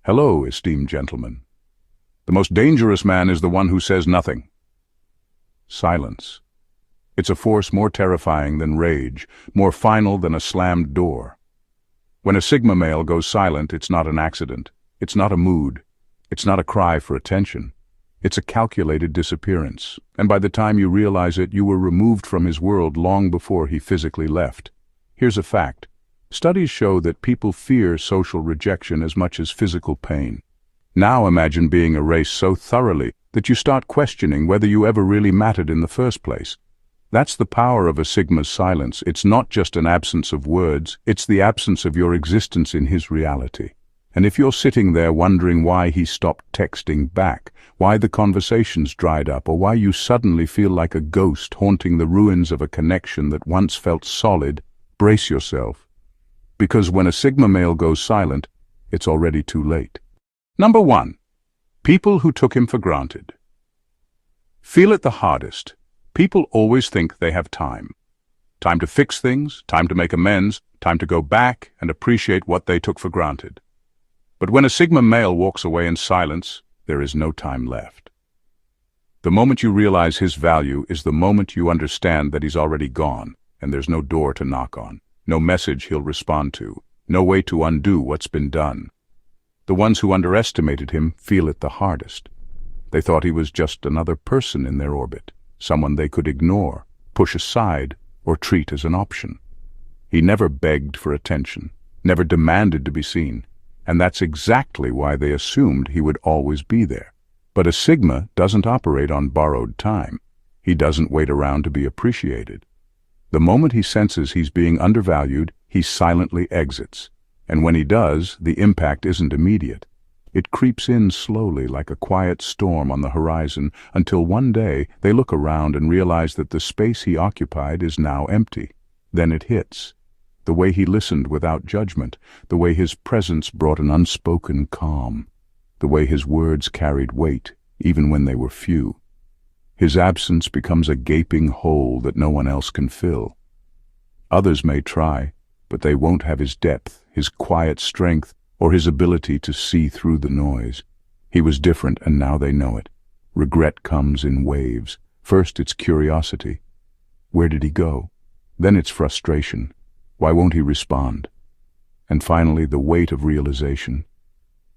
Hello, esteemed gentlemen. The most dangerous man is the one who says nothing. Silence. It's a force more terrifying than rage, more final than a slammed door. When a Sigma male goes silent, it's not an accident. It's not a mood. It's not a cry for attention. It's a calculated disappearance, and by the time you realize it, you were removed from his world long before he physically left. Here's a fact. Studies show that people fear social rejection as much as physical pain. Now imagine being erased so thoroughly that you start questioning whether you ever really mattered in the first place. That's the power of a Sigma's silence. It's not just an absence of words, it's the absence of your existence in his reality. And if you're sitting there wondering why he stopped texting back, why the conversations dried up, or why you suddenly feel like a ghost haunting the ruins of a connection that once felt solid, brace yourself. Because when a Sigma male goes silent, it's already too late. Number 1. People who took him for granted. Feel it the hardest. People always think they have time. Time to fix things, time to make amends, time to go back and appreciate what they took for granted. But when a Sigma male walks away in silence, there is no time left. The moment you realize his value is the moment you understand that he's already gone, and there's no door to knock on, no message he'll respond to, no way to undo what's been done. The ones who underestimated him feel it the hardest. They thought he was just another person in their orbit, someone they could ignore, push aside, or treat as an option. He never begged for attention, never demanded to be seen, and that's exactly why they assumed he would always be there. But a Sigma doesn't operate on borrowed time. He doesn't wait around to be appreciated. The moment he senses he's being undervalued, he silently exits. And when he does, the impact isn't immediate. It creeps in slowly like a quiet storm on the horizon until one day they look around and realize that the space he occupied is now empty. Then it hits. The way he listened without judgment, the way his presence brought an unspoken calm, the way his words carried weight, even when they were few. His absence becomes a gaping hole that no one else can fill. Others may try, but they won't have his depth, his quiet strength, or his ability to see through the noise. He was different, and now they know it. Regret comes in waves. First it's curiosity. Where did he go? Then it's frustration. Why won't he respond? And finally the weight of realization.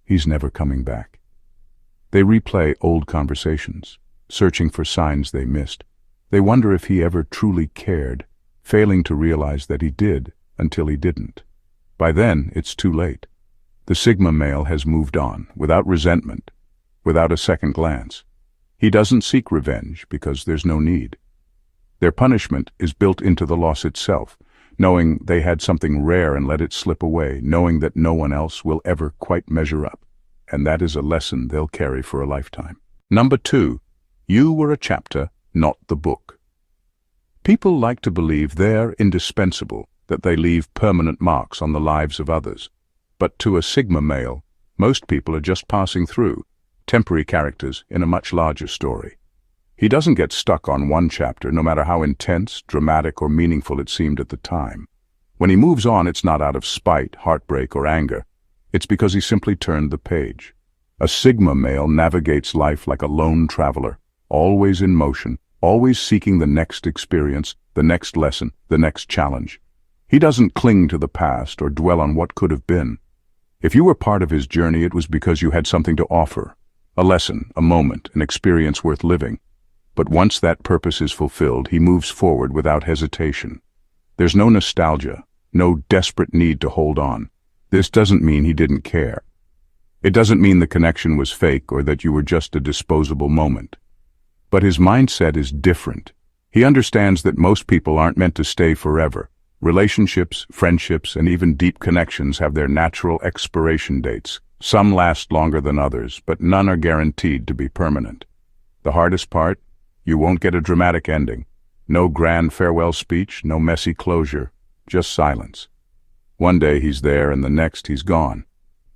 He's never coming back. They replay old conversations, searching for signs they missed. They wonder if he ever truly cared, failing to realize that he did until he didn't. By then, it's too late. The Sigma male has moved on, without resentment, without a second glance. He doesn't seek revenge because there's no need. Their punishment is built into the loss itself, knowing they had something rare and let it slip away, knowing that no one else will ever quite measure up. And that is a lesson they'll carry for a lifetime. Number 2. You were a chapter, not the book. People like to believe they're indispensable, that they leave permanent marks on the lives of others. But to a Sigma male, most people are just passing through, temporary characters in a much larger story. He doesn't get stuck on one chapter, no matter how intense, dramatic, or meaningful it seemed at the time. When he moves on, it's not out of spite, heartbreak, or anger. It's because he simply turned the page. A Sigma male navigates life like a lone traveler, always in motion, always seeking the next experience, the next lesson, the next challenge. He doesn't cling to the past or dwell on what could have been. If you were part of his journey, it was because you had something to offer, a lesson, a moment, an experience worth living. But once that purpose is fulfilled, he moves forward without hesitation. There's no nostalgia, no desperate need to hold on. This doesn't mean he didn't care. It doesn't mean the connection was fake or that you were just a disposable moment. But his mindset is different. He understands that most people aren't meant to stay forever. Relationships, friendships, and even deep connections have their natural expiration dates. Some last longer than others, but none are guaranteed to be permanent. The hardest part? You won't get a dramatic ending. No grand farewell speech, no messy closure, just silence. One day he's there and the next he's gone.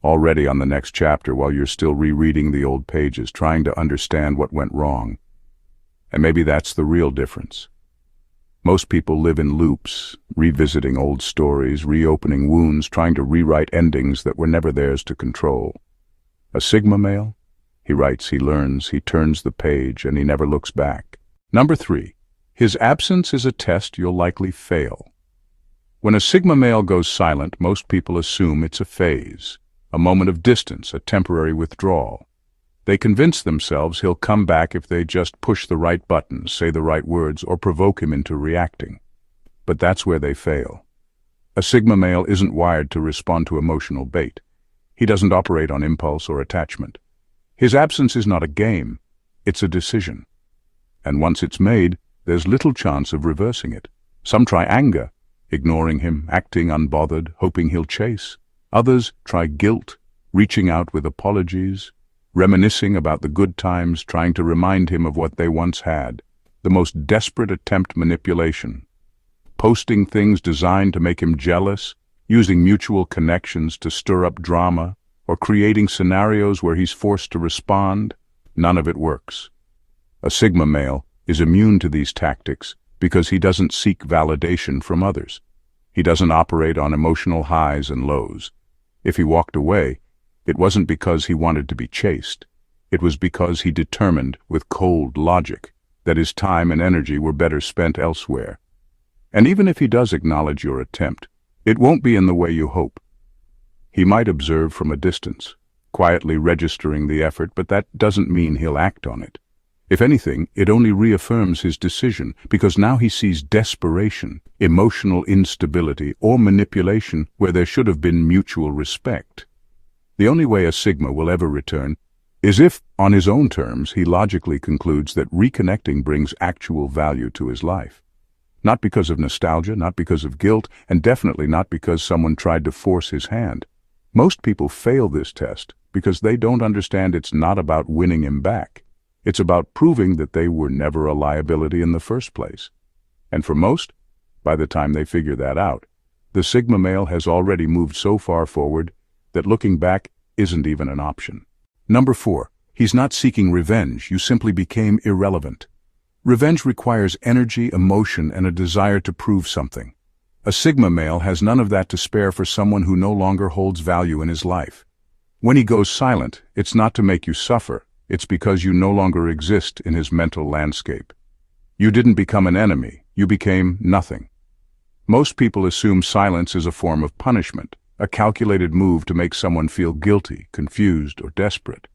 Already on the next chapter while you're still rereading the old pages, trying to understand what went wrong. And maybe that's the real difference. Most people live in loops, revisiting old stories, reopening wounds, trying to rewrite endings that were never theirs to control. A Sigma male? He writes, he learns, he turns the page, and he never looks back. Number 3. His absence is a test you'll likely fail. When a Sigma male goes silent, most people assume it's a phase, a moment of distance, a temporary withdrawal. They convince themselves he'll come back if they just push the right buttons, say the right words, or provoke him into reacting. But that's where they fail. A Sigma male isn't wired to respond to emotional bait. He doesn't operate on impulse or attachment. His absence is not a game, it's a decision. And once it's made, there's little chance of reversing it. Some try anger, ignoring him, acting unbothered, hoping he'll chase. Others try guilt, reaching out with apologies, reminiscing about the good times, trying to remind him of what they once had. The most desperate attempt: manipulation. Posting things designed to make him jealous, using mutual connections to stir up drama, or creating scenarios where he's forced to respond. None of it works. A Sigma male is immune to these tactics because he doesn't seek validation from others. He doesn't operate on emotional highs and lows. If he walked away, it wasn't because he wanted to be chased. It was because he determined, with cold logic, that his time and energy were better spent elsewhere. And even if he does acknowledge your attempt, it won't be in the way you hope. He might observe from a distance, quietly registering the effort, but that doesn't mean he'll act on it. If anything, it only reaffirms his decision, because now he sees desperation, emotional instability, or manipulation where there should have been mutual respect. The only way a Sigma will ever return is if, on his own terms, he logically concludes that reconnecting brings actual value to his life. Not because of nostalgia, not because of guilt, and definitely not because someone tried to force his hand. Most people fail this test because they don't understand it's not about winning him back. It's about proving that they were never a liability in the first place. And for most, by the time they figure that out, the Sigma male has already moved so far forward that looking back isn't even an option. Number 4. He's not seeking revenge, you simply became irrelevant. Revenge requires energy, emotion, and a desire to prove something. A Sigma male has none of that to spare for someone who no longer holds value in his life. When he goes silent, it's not to make you suffer, it's because you no longer exist in his mental landscape. You didn't become an enemy, you became nothing. Most people assume silence is a form of punishment, a calculated move to make someone feel guilty, confused, or desperate.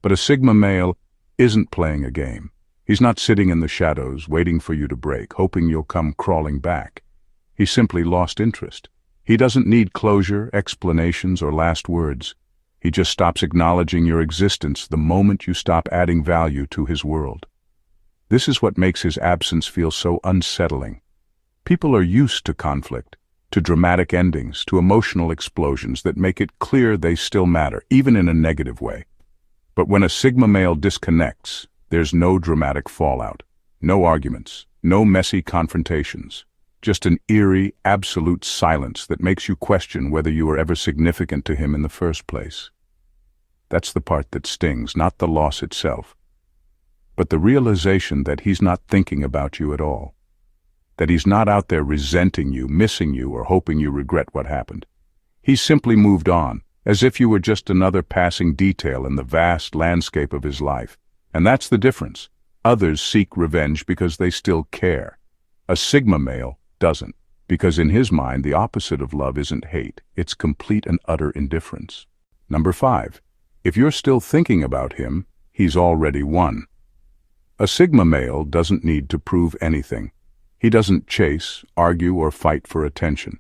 But a Sigma male isn't playing a game. He's not sitting in the shadows, waiting for you to break, hoping you'll come crawling back. He simply lost interest. He doesn't need closure, explanations, or last words. He just stops acknowledging your existence the moment you stop adding value to his world. This is what makes his absence feel so unsettling. People are used to conflict, to dramatic endings, to emotional explosions that make it clear they still matter, even in a negative way. But when a Sigma male disconnects, there's no dramatic fallout, no arguments, no messy confrontations, just an eerie, absolute silence that makes you question whether you were ever significant to him in the first place. That's the part that stings, not the loss itself, but the realization that he's not thinking about you at all, that he's not out there resenting you, missing you, or hoping you regret what happened. He's simply moved on, as if you were just another passing detail in the vast landscape of his life. And that's the difference. Others seek revenge because they still care. A Sigma male doesn't, because in his mind the opposite of love isn't hate, it's complete and utter indifference. Number 5. If you're still thinking about him, he's already won. A Sigma male doesn't need to prove anything. He doesn't chase, argue, or fight for attention.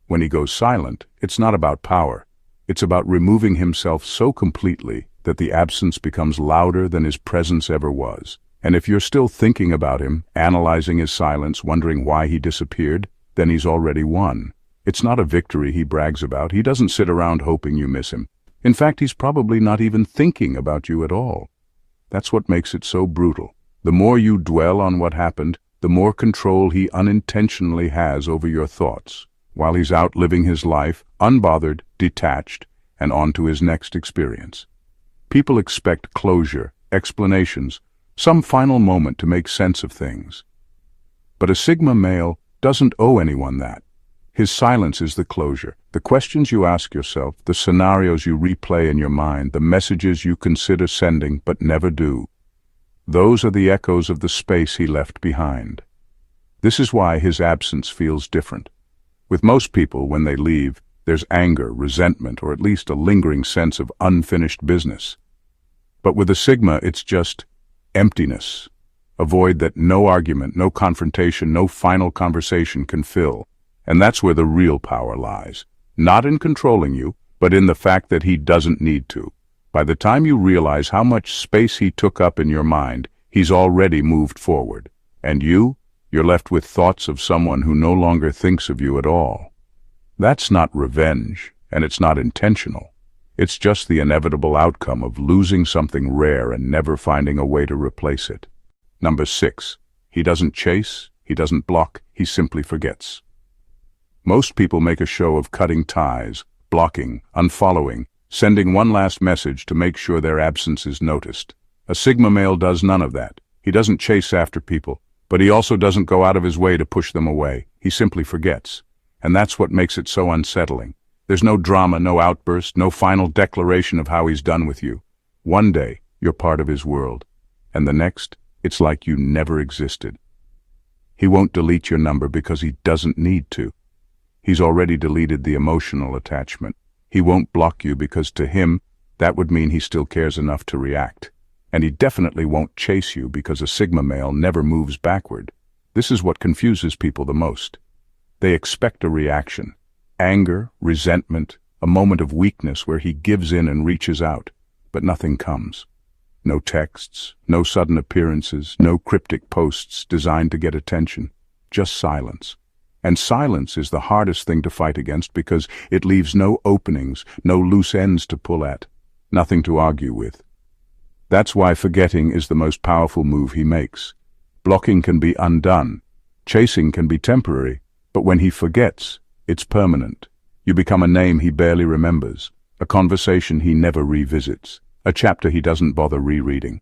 When he goes silent, it's not about power. It's about removing himself so completely that the absence becomes louder than his presence ever was. And if you're still thinking about him, analyzing his silence, wondering why he disappeared, then he's already won. It's not a victory he brags about. He doesn't sit around hoping you miss him. In fact, he's probably not even thinking about you at all. That's what makes it so brutal. The more you dwell on what happened, the more control he unintentionally has over your thoughts, while he's out living his life, unbothered, detached, and on to his next experience. People expect closure, explanations, some final moment to make sense of things. But a Sigma male doesn't owe anyone that. His silence is the closure. The questions you ask yourself, the scenarios you replay in your mind, the messages you consider sending but never do. Those are the echoes of the space he left behind. This is why his absence feels different. With most people, when they leave, there's anger, resentment, or at least a lingering sense of unfinished business. But with a Sigma, it's just emptiness. A void that no argument, no confrontation, no final conversation can fill. And that's where the real power lies. Not in controlling you, but in the fact that he doesn't need to. By the time you realize how much space he took up in your mind, he's already moved forward. And you're left with thoughts of someone who no longer thinks of you at all. That's not revenge, and it's not intentional. It's just the inevitable outcome of losing something rare and never finding a way to replace it. Number 6. He doesn't chase, he doesn't block, he simply forgets. Most people make a show of cutting ties, blocking, unfollowing, sending one last message to make sure their absence is noticed. A Sigma male does none of that. He doesn't chase after people, but he also doesn't go out of his way to push them away. He simply forgets. And that's what makes it so unsettling. There's no drama, no outburst, no final declaration of how he's done with you. One day, you're part of his world, and the next, it's like you never existed. He won't delete your number because he doesn't need to. He's already deleted the emotional attachment. He won't block you because to him, that would mean he still cares enough to react. And he definitely won't chase you because a Sigma male never moves backward. This is what confuses people the most. They expect a reaction. Anger, resentment, a moment of weakness where he gives in and reaches out. But nothing comes. No texts, no sudden appearances, no cryptic posts designed to get attention. Just silence. And silence is the hardest thing to fight against because it leaves no openings, no loose ends to pull at, nothing to argue with. That's why forgetting is the most powerful move he makes. Blocking can be undone. Chasing can be temporary. But when he forgets, it's permanent. You become a name he barely remembers, a conversation he never revisits, a chapter he doesn't bother rereading.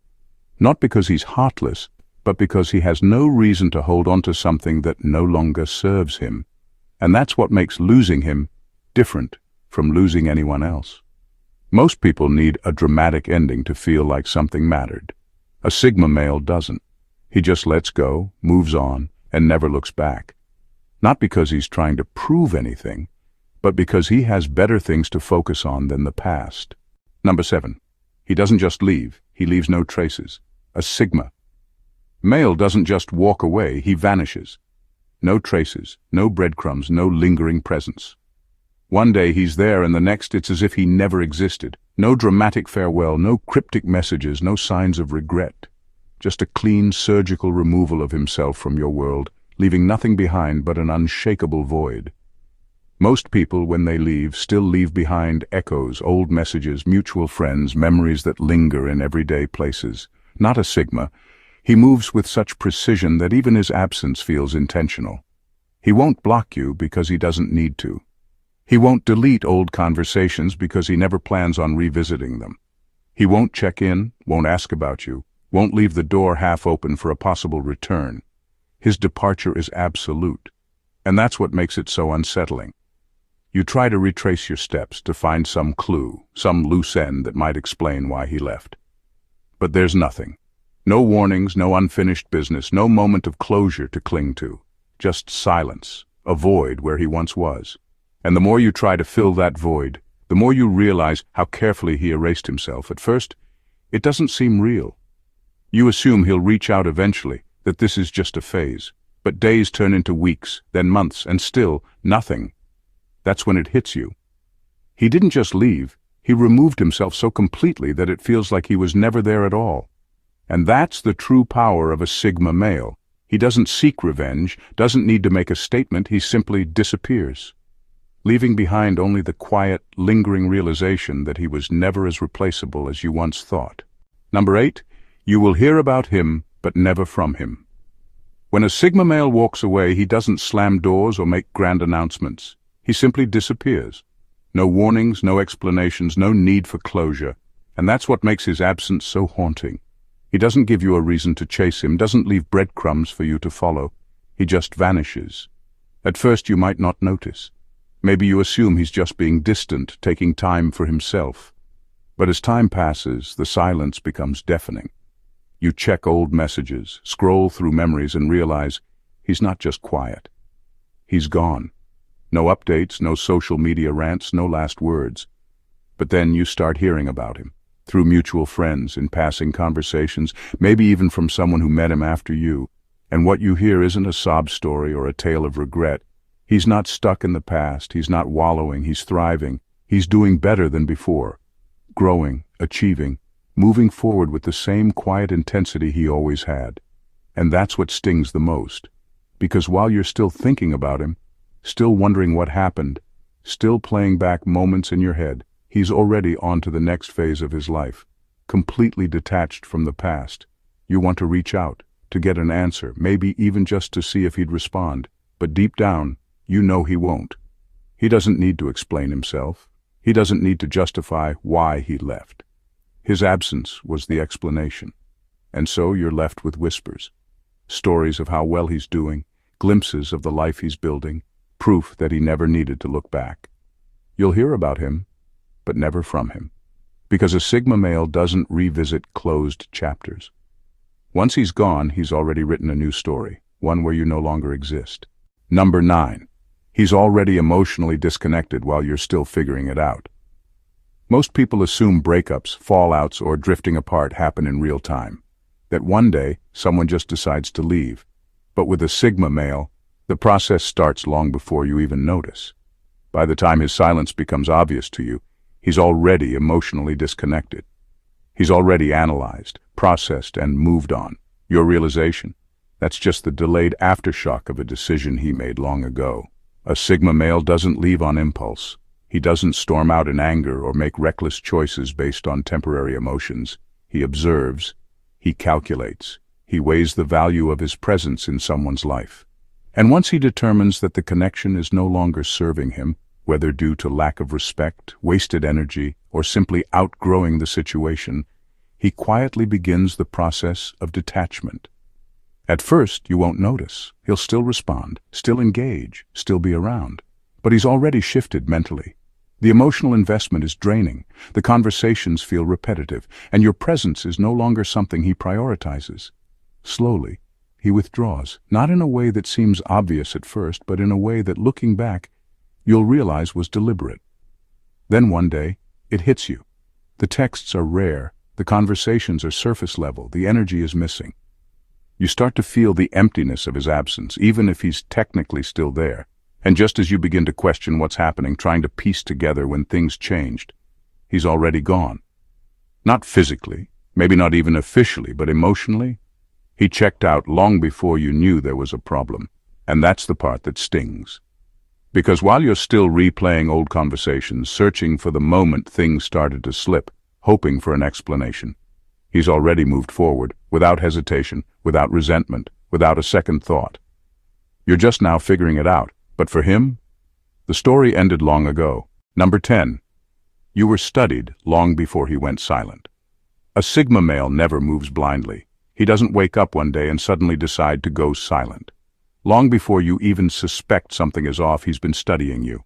Not because he's heartless, but because he has no reason to hold on to something that no longer serves him. And that's what makes losing him different from losing anyone else. Most people need a dramatic ending to feel like something mattered. A Sigma male doesn't. He just lets go, moves on, and never looks back. Not because he's trying to prove anything, but because he has better things to focus on than the past. Number 7. He doesn't just leave, he leaves no traces. A Sigma male doesn't just walk away, he vanishes. No traces, no breadcrumbs, no lingering presence. One day he's there and the next it's as if he never existed. No dramatic farewell, no cryptic messages, no signs of regret. Just a clean surgical removal of himself from your world, leaving nothing behind but an unshakable void. Most people, when they leave, still leave behind echoes, old messages, mutual friends, memories that linger in everyday places. Not a Sigma. He moves with such precision that even his absence feels intentional. He won't block you because he doesn't need to. He won't delete old conversations because he never plans on revisiting them. He won't check in, won't ask about you, won't leave the door half open for a possible return. His departure is absolute, and that's what makes it so unsettling. You try to retrace your steps to find some clue, some loose end that might explain why he left. But there's nothing. No warnings, no unfinished business, no moment of closure to cling to. Just silence, a void where he once was. And the more you try to fill that void, the more you realize how carefully he erased himself. At first, it doesn't seem real. You assume he'll reach out eventually, that this is just a phase. But days turn into weeks, then months, and still nothing. That's when it hits you. He didn't just leave, he removed himself so completely that it feels like he was never there at all. And that's the true power of a Sigma male. He doesn't seek revenge, doesn't need to make a statement, he simply disappears, leaving behind only the quiet, lingering realization that he was never as replaceable as you once thought. Number 8, you will hear about him, but never from him. When a Sigma male walks away, he doesn't slam doors or make grand announcements. He simply disappears. No warnings, no explanations, no need for closure. And that's what makes his absence so haunting. He doesn't give you a reason to chase him, doesn't leave breadcrumbs for you to follow. He just vanishes. At first you might not notice. Maybe you assume he's just being distant, taking time for himself. But as time passes, the silence becomes deafening. You check old messages, scroll through memories, and realize he's not just quiet. He's gone. No updates, no social media rants, no last words. But then you start hearing about him, through mutual friends, in passing conversations, maybe even from someone who met him after you. And what you hear isn't a sob story or a tale of regret. He's not stuck in the past, he's not wallowing, he's thriving. He's doing better than before. Growing, achieving, moving forward with the same quiet intensity he always had. And that's what stings the most. Because while you're still thinking about him, still wondering what happened, still playing back moments in your head, he's already on to the next phase of his life, completely detached from the past. You want to reach out, to get an answer, maybe even just to see if he'd respond. But deep down, you know he won't. He doesn't need to explain himself. He doesn't need to justify why he left. His absence was the explanation. And so you're left with whispers. Stories of how well he's doing, glimpses of the life he's building, proof that he never needed to look back. You'll hear about him, but never from him. Because a Sigma male doesn't revisit closed chapters. Once he's gone, he's already written a new story, one where you no longer exist. Number 9. He's already emotionally disconnected while you're still figuring it out. Most people assume breakups, fallouts, or drifting apart happen in real time. That one day, someone just decides to leave. But with a Sigma male, the process starts long before you even notice. By the time his silence becomes obvious to you, he's already emotionally disconnected. He's already analyzed, processed, and moved on. Your realization, that's just the delayed aftershock of a decision he made long ago. A Sigma male doesn't leave on impulse. He doesn't storm out in anger or make reckless choices based on temporary emotions. He observes, he calculates, he weighs the value of his presence in someone's life. And once he determines that the connection is no longer serving him, whether due to lack of respect, wasted energy, or simply outgrowing the situation, he quietly begins the process of detachment. At first, you won't notice. He'll still respond, still engage, still be around. But he's already shifted mentally. The emotional investment is draining, the conversations feel repetitive, and your presence is no longer something he prioritizes. Slowly, he withdraws, not in a way that seems obvious at first, but in a way that, looking back, you'll realize was deliberate. Then one day, it hits you. The texts are rare, the conversations are surface level, the energy is missing. You start to feel the emptiness of his absence, even if he's technically still there. And just as you begin to question what's happening, trying to piece together when things changed, he's already gone. Not physically, maybe not even officially, but emotionally. He checked out long before you knew there was a problem. And that's the part that stings. Because while you're still replaying old conversations, searching for the moment things started to slip, hoping for an explanation, he's already moved forward, without hesitation, without resentment, without a second thought. You're just now figuring it out, but for him, the story ended long ago. Number 10. You were studied long before he went silent. A Sigma male never moves blindly. He doesn't wake up one day and suddenly decide to go silent. Long before you even suspect something is off, he's been studying you,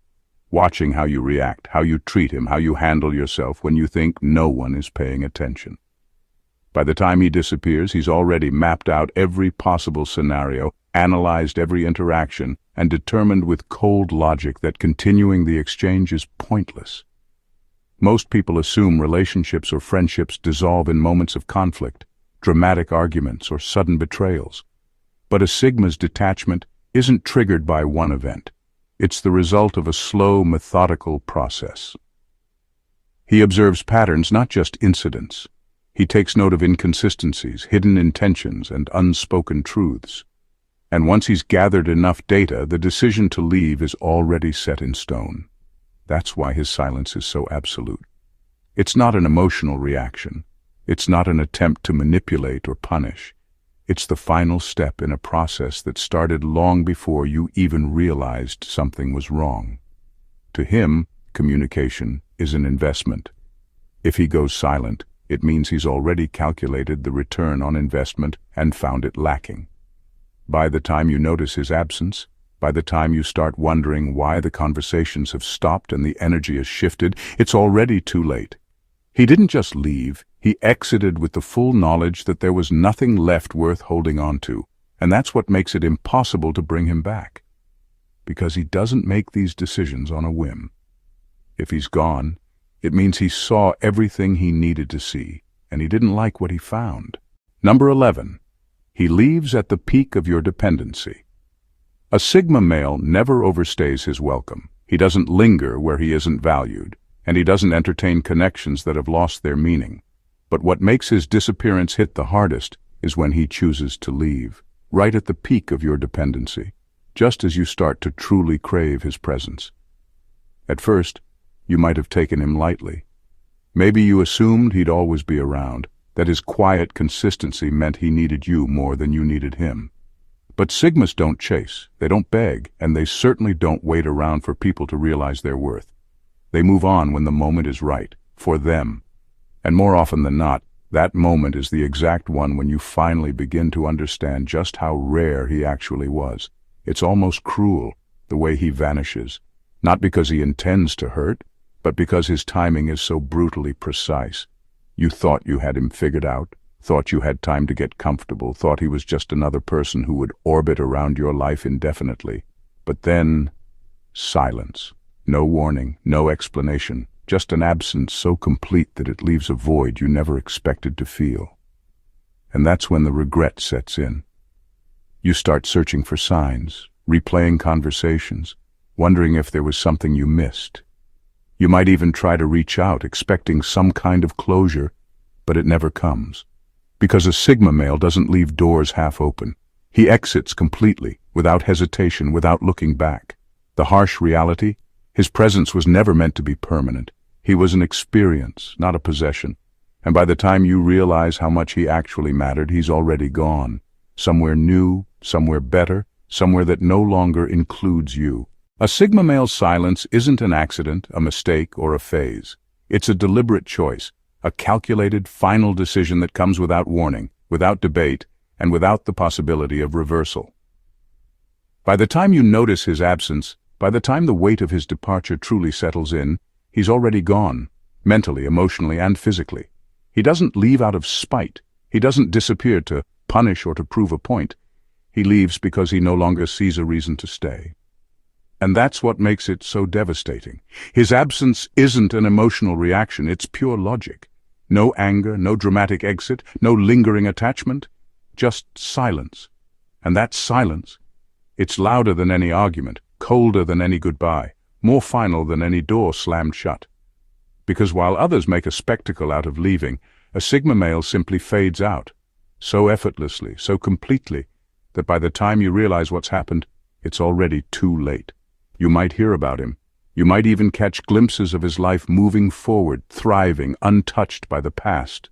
watching how you react, how you treat him, how you handle yourself when you think no one is paying attention. By the time he disappears, he's already mapped out every possible scenario, analyzed every interaction, and determined with cold logic that continuing the exchange is pointless. Most people assume relationships or friendships dissolve in moments of conflict, dramatic arguments, or sudden betrayals. But a Sigma's detachment isn't triggered by one event. It's the result of a slow, methodical process. He observes patterns, not just incidents. He takes note of inconsistencies, hidden intentions, and unspoken truths. And once he's gathered enough data, the decision to leave is already set in stone. That's why his silence is so absolute. It's not an emotional reaction. It's not an attempt to manipulate or punish. It's the final step in a process that started long before you even realized something was wrong. To him, communication is an investment. If he goes silent, it means he's already calculated the return on investment and found it lacking. By the time you notice his absence, By the time you start wondering why the conversations have stopped and the energy has shifted, it's already too late. He didn't just leave, he exited with the full knowledge that there was nothing left worth holding on to, and that's what makes it impossible to bring him back. Because he doesn't make these decisions on a whim. If he's gone, it means he saw everything he needed to see, and he didn't like what he found. Number 11. He leaves at the peak of your dependency. A Sigma male never overstays his welcome. He doesn't linger where he isn't valued, and he doesn't entertain connections that have lost their meaning. But what makes his disappearance hit the hardest is when he chooses to leave, right at the peak of your dependency, just as you start to truly crave his presence. At first, you might have taken him lightly. Maybe you assumed he'd always be around, that his quiet consistency meant he needed you more than you needed him. But Sigmas don't chase, they don't beg, and they certainly don't wait around for people to realize their worth. They move on when the moment is right, for them. And more often than not, that moment is the exact one when you finally begin to understand just how rare he actually was. It's almost cruel, the way he vanishes, not because he intends to hurt, but because his timing is so brutally precise. You thought you had him figured out, thought you had time to get comfortable, thought he was just another person who would orbit around your life indefinitely. But then, silence. No warning, no explanation, just an absence so complete that it leaves a void you never expected to feel. And that's when the regret sets in. You start searching for signs, replaying conversations, wondering if there was something you missed. You might even try to reach out, expecting some kind of closure, but it never comes. Because a Sigma male doesn't leave doors half open. He exits completely, without hesitation, without looking back. The harsh reality? His presence was never meant to be permanent. He was an experience, not a possession. And by the time you realize how much he actually mattered, he's already gone. Somewhere new, somewhere better, somewhere that no longer includes you. A Sigma male's silence isn't an accident, a mistake, or a phase. It's a deliberate choice, a calculated, final decision that comes without warning, without debate, and without the possibility of reversal. By the time you notice his absence, by the time the weight of his departure truly settles in, he's already gone, mentally, emotionally, and physically. He doesn't leave out of spite. He doesn't disappear to punish or to prove a point. He leaves because he no longer sees a reason to stay. And that's what makes it so devastating. His absence isn't an emotional reaction, it's pure logic. No anger, no dramatic exit, no lingering attachment, just silence. And that silence, it's louder than any argument, colder than any goodbye, more final than any door slammed shut. Because while others make a spectacle out of leaving, a Sigma male simply fades out, so effortlessly, so completely, that by the time you realize what's happened, it's already too late. You might hear about him. You might even catch glimpses of his life moving forward, thriving, untouched by the past.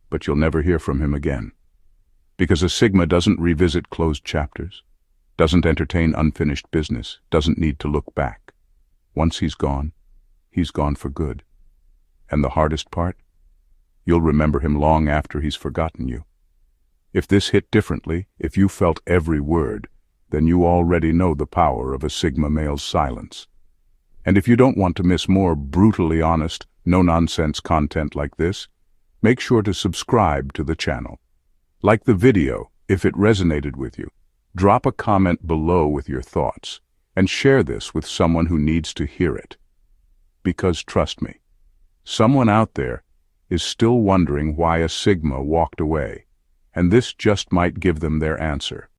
But you'll never hear from him again. Because a Sigma doesn't revisit closed chapters, doesn't entertain unfinished business, doesn't need to look back. Once he's gone for good. And the hardest part? You'll remember him long after he's forgotten you. If this hit differently, if you felt every word, then you already know the power of a Sigma male's silence. And if you don't want to miss more brutally honest, no-nonsense content like this, make sure to subscribe to the channel. Like the video if it resonated with you. Drop a comment below with your thoughts, and share this with someone who needs to hear it. Because trust me, someone out there is still wondering why a Sigma walked away, and this just might give them their answer.